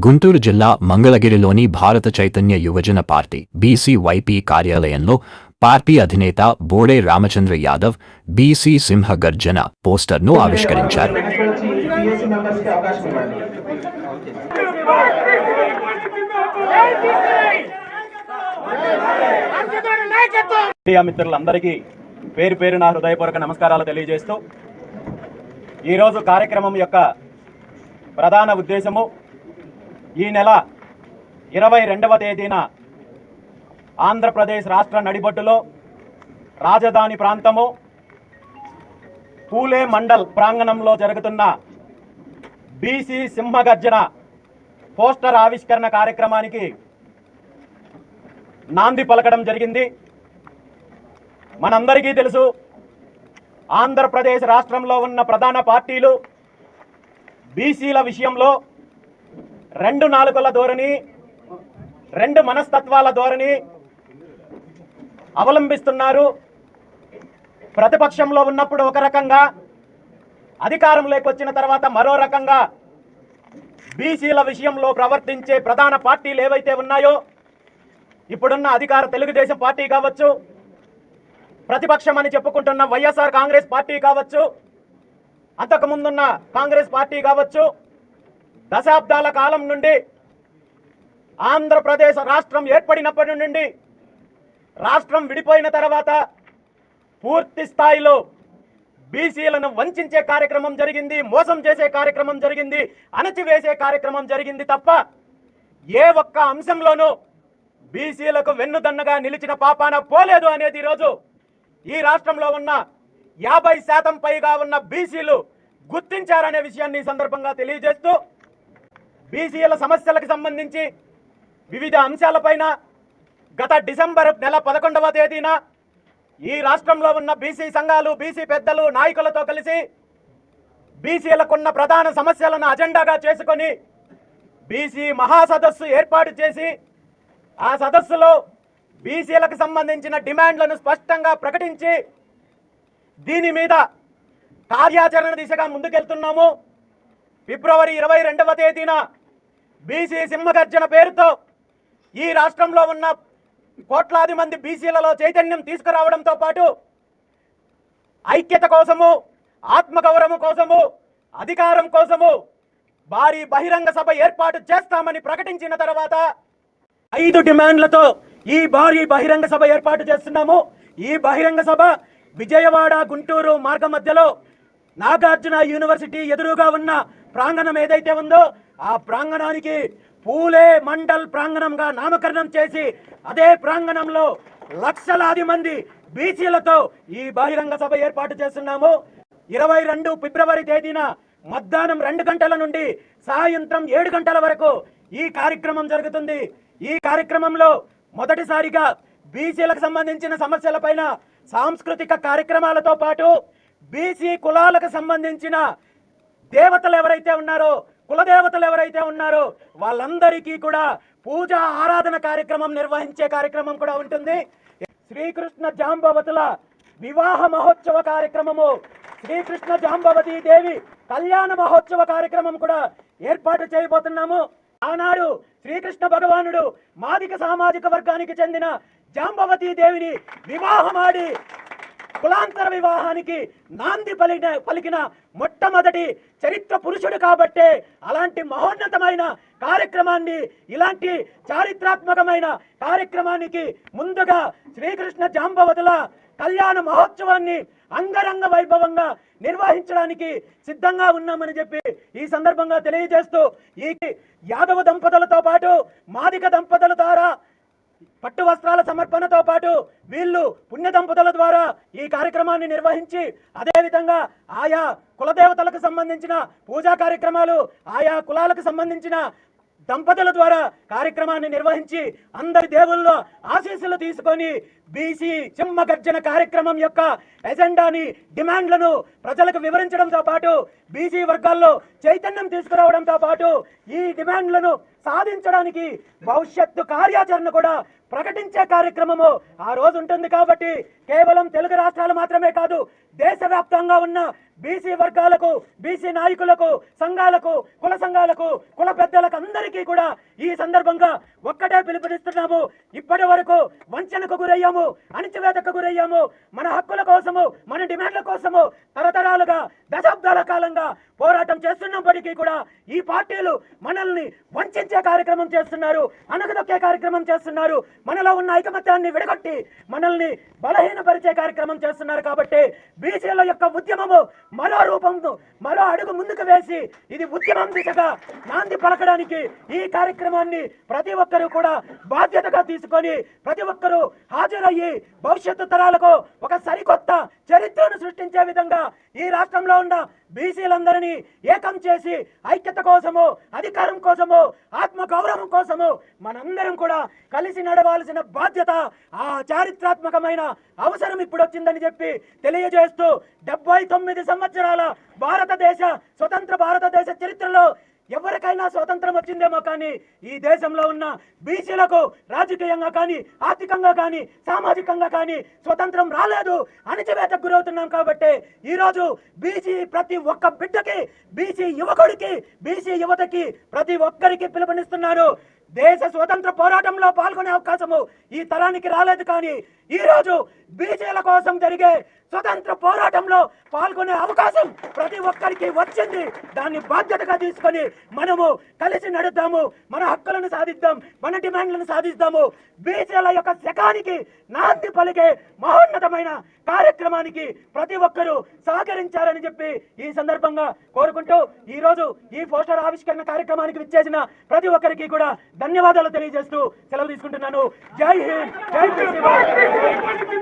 గుంటూరు జిల్లా మంగళగిరిలోని భారత చైతన్య యువజన పార్టీ బీసీవైపీ కార్యాలయంలో పార్టీ అధినేత బోడే రామచంద్ర యాదవ్ బీసీ సింహ గర్జన పోస్టర్ను ఆవిష్కరించారు. మిత్రులందరికీ పేరు పేరున హృదయపూర్వక నమస్కారాలు తెలియజేస్తూ ఈరోజు కార్యక్రమం యొక్క ప్రధాన ఉద్దేశము ఈ నెల 22వ తేదీన ఆంధ్రప్రదేశ్ రాష్ట్ర నడిబొడ్డులో రాజధాని ప్రాంతము పూలే మండల్ ప్రాంగణంలో జరుగుతున్న బీసీ సింహగర్జన పోస్టర్ ఆవిష్కరణ కార్యక్రమానికి నాంది పలకడం జరిగింది. మనందరికీ తెలుసు, ఆంధ్రప్రదేశ్ రాష్ట్రంలో ఉన్న ప్రధాన పార్టీలు బీసీల విషయంలో రెండు నాలుకల ధోరణి, రెండు మనస్తత్వాల ధోరణి అవలంబిస్తున్నారు. ప్రతిపక్షంలో ఉన్నప్పుడు ఒక రకంగా, అధికారంలోకి వచ్చిన తర్వాత మరో రకంగా బీసీల విషయంలో ప్రవర్తించే ప్రధాన పార్టీలు ఏవైతే ఉన్నాయో, ఇప్పుడున్న అధికార తెలుగుదేశం పార్టీ కావచ్చు, ప్రతిపక్షం అని చెప్పుకుంటున్న వైఎస్ఆర్ కాంగ్రెస్ పార్టీ కావచ్చు, అంతకుముందున్న కాంగ్రెస్ పార్టీ కావచ్చు, దశాబ్దాల కాలం నుండి ఆంధ్రప్రదేశ్ రాష్ట్రం ఏర్పడినప్పటి నుండి రాష్ట్రం విడిపోయిన తర్వాత పూర్తి స్థాయిలో బీసీలను వంచే కార్యక్రమం జరిగింది, మోసం చేసే కార్యక్రమం జరిగింది, అణచివేసే కార్యక్రమం జరిగింది తప్ప ఏ ఒక్క అంశంలోనూ బీసీలకు వెన్నుదన్నగా నిలిచిన పాపాన పోలేదు అనేది ఈరోజు ఈ రాష్ట్రంలో ఉన్న 50% పైగా ఉన్న బీసీలు గుర్తించారనే విషయాన్ని ఈ సందర్భంగా తెలియజేస్తూ, బీసీల సమస్యలకు సంబంధించి వివిధ అంశాలపైన గత డిసెంబర్ నెల 11వ తేదీన ఈ రాష్ట్రంలో ఉన్న బీసీ సంఘాలు, బీసీ పెద్దలు, నాయకులతో కలిసి బీసీలకున్న ప్రధాన సమస్యలను అజెండాగా చేసుకొని బీసీ మహాసదస్సు ఏర్పాటు చేసి ఆ సదస్సులో బీసీలకు సంబంధించిన డిమాండ్లను స్పష్టంగా ప్రకటించి దీని మీద కార్యాచరణ దిశగా ముందుకెళ్తున్నాము. ఫిబ్రవరి 22వ తేదీన బీసీ సింహగర్జన పేరుతో ఈ రాష్ట్రంలో ఉన్న కోట్లాది మంది బీసీలలో చైతన్యం తీసుకురావడంతో పాటు ఐక్యత కోసము, ఆత్మగౌరవం కోసము, అధికారం కోసము భారీ బహిరంగ సభ ఏర్పాటు చేస్తామని ప్రకటించిన తర్వాత 5 డిమాండ్లతో ఈ భారీ బహిరంగ సభ ఏర్పాటు చేస్తున్నాము. ఈ బహిరంగ సభ విజయవాడ గుంటూరు మార్గ మధ్యలో నాగార్జున యూనివర్సిటీ ఎదురుగా ఉన్న ప్రాంగణం ఏదైతే ఉందో ఆ ప్రాంగణానికి పూలే మండల్ ప్రాంగణంగా నామకరణం చేసి అదే ప్రాంగణంలో లక్షలాది మంది బీసీలతో ఈ బహిరంగ సభ ఏర్పాటు చేస్తున్నాము. 22 ఫిబ్రవరి తేదీన మధ్యాహ్నం 2 గంటల నుండి సాయంత్రం 7 గంటల వరకు ఈ కార్యక్రమం జరుగుతుంది. ఈ కార్యక్రమంలో మొదటిసారిగా బీసీలకు సంబంధించిన సమస్యలపైన సాంస్కృతిక కార్యక్రమాలతో పాటు బీసీ కులాలకు సంబంధించిన దేవతలు ఎవరైతే ఉన్నారో, కులదేవతలు ఎవరైతే ఉన్నారో వాళ్ళందరికీ కూడా పూజా ఆరాధన కార్యక్రమం నిర్వహించే కార్యక్రమం కూడా ఉంటుంది. శ్రీకృష్ణ జాంబవతుల వివాహ మహోత్సవ కార్యక్రమము, శ్రీకృష్ణ జాంబవతీ దేవి కళ్యాణ మహోత్సవ కార్యక్రమం కూడా ఏర్పాటు చేయబోతున్నాము. ఆనాడు శ్రీకృష్ణ భగవానుడు మాదిక సామాజిక వర్గానికి చెందిన జాంబవతీ దేవిని వివాహమాడి కులాంతర వివాహానికి నాంది పలికిన మొట్టమొదటి చరిత్ర పురుషుడు కాబట్టే అలాంటి మహోన్నతమైన కార్యక్రమాన్ని, ఇలాంటి చారిత్రాత్మకమైన కార్యక్రమానికి ముందుగా శ్రీకృష్ణ జాంబవతుల కళ్యాణ మహోత్సవాన్ని అంగరంగ వైభవంగా నిర్వహించడానికి సిద్ధంగా ఉన్నామని చెప్పి ఈ సందర్భంగా తెలియజేస్తూ, ఈ యాదవ దంపతులతో పాటు మాదిక దంపతుల ద్వారా పట్టు వస్త్రాల సమర్పణతో పాటు వీళ్ళు పుణ్య దంపతుల ద్వారా ఈ కార్యక్రమాన్ని నిర్వహించి అదేవిధంగా ఆయా కులదేవతలకు సంబంధించిన పూజా కార్యక్రమాలు, ఆయా కులాలకు సంబంధించిన దంపతుల ద్వారా కార్యక్రమాన్ని నిర్వహించి అందరి దేవుళ్ళ ఆశీస్సులు తీసుకొని బీసీ సింహగర్జన కార్యక్రమం యొక్క ఎజెండాని, డిమాండ్లను ప్రజలకు వివరించడంతో పాటు బీసీ వర్గాల్లో చైతన్యం తీసుకురావడంతో పాటు ఈ డిమాండ్లను సాధించడానికి భవిష్యత్తు కార్యాచరణ కూడా ప్రకటించే కార్యక్రమము ఆ రోజు ఉంటుంది. కాబట్టి కేవలం తెలుగు రాష్ట్రాలు మాత్రమే కాదు, దేశవ్యాప్తంగా ఉన్న బీసీ వర్గాలకు, బీసీ నాయకులకు, సంఘాలకు, కుల సంఘాలకు, కుల పెద్దలకు అందరికీ కూడా ఈ సందర్భంగా ఒక్కటే పిలుపునిస్తున్నాము. ఇప్పటి వరకు వంచనకు గురయ్యాము, అణిచివేతకు గురయ్యాము. మన హక్కుల కోసము, మన డిమాండ్ల కోసము తరతరాలుగా, దశాబ్దాల కాలంగా పోరాటం చేస్తున్నప్పటికీ కూడా ఈ పార్టీలు మనల్ని వంచే కార్యక్రమం చేస్తున్నారు, అణగదొక్కే కార్యక్రమం చేస్తున్నారు, మనలో ఉన్న ఐకమత్యాన్ని విడగొట్టి మనల్ని బలహీనపరిచే కార్యక్రమం చేస్తున్నారు. కాబట్టి బీసీల యొక్క ఉద్యమము మరో రూపంతో, మరో అడుగు ముందుకు వేసి ఇది ఉద్యమం దిశగా నాంది పలకడానికి ఈ కార్యక్రమాన్ని ప్రతి ఒక్కరూ కూడా బాధ్యతగా తీసుకొని ప్రతి ఒక్కరూ హాజరయ్యి భవిష్యత్తు తరాలకు ఒక సరికొత్త చరిత్రను సృష్టించే విధంగా ఈ రాష్ట్రంలో ఉన్న బీసీలందరినీ ఏకం చేసి ఐక్యత కోసము, అధికారం కోసము, ఆత్మ గౌరవం కోసము మనందరం కూడా కలిసి నడవాల్సిన బాధ్యత, ఆ చారిత్రాత్మకమైన అవసరం ఇప్పుడు వచ్చిందని చెప్పి తెలియజేస్తూ 79 సంవత్సరాల స్వతంత్ర భారతదేశ చరిత్రలో ఎవరికైనా స్వతంత్రం వచ్చిందేమో కానీ ఈ దేశంలో ఉన్న బీసీలకు రాజకీయంగా కానీ, ఆర్థికంగా కానీ, సామాజికంగా కానీ స్వతంత్రం రాలేదు. అణిచివేతకు గురవుతున్నాం. కాబట్టి ఈరోజు బీసీ ప్రతి ఒక్క బిడ్డకి, బీసీ యువకుడికి, బీసీ యువతకి ప్రతి ఒక్కరికి పిలుపునిస్తున్నారు. దేశ స్వతంత్ర పోరాటంలో పాల్గొనే అవకాశము ఈ తరానికి రాలేదు. కానీ ఈరోజు బీసీల కోసం జరిగే స్వతంత్ర పోరాటంలో పాల్గొనే అవకాశం ప్రతి ఒక్కరికి వచ్చింది. దాన్ని బాధ్యతగా తీసుకొని మనము కలిసి నడుద్దాము, మన హక్కులను సాధిద్దాం, మన డిమాండ్లను సాధిద్దాము. బీసీల యొక్క శకానికి నాంది పలికే మహోన్నతమైన కార్యక్రమానికి ప్రతి ఒక్కరూ సహకరించారని చెప్పి ఈ సందర్భంగా కోరుకుంటూ ఈరోజు ఈ పోస్టర్ ఆవిష్కరణ కార్యక్రమానికి విచ్చేసిన ప్రతి ఒక్కరికి కూడా ధన్యవాదాలు తెలియజేస్తూ సెలవు తీసుకుంటున్నాను. జై హింద్, జై బీసీ.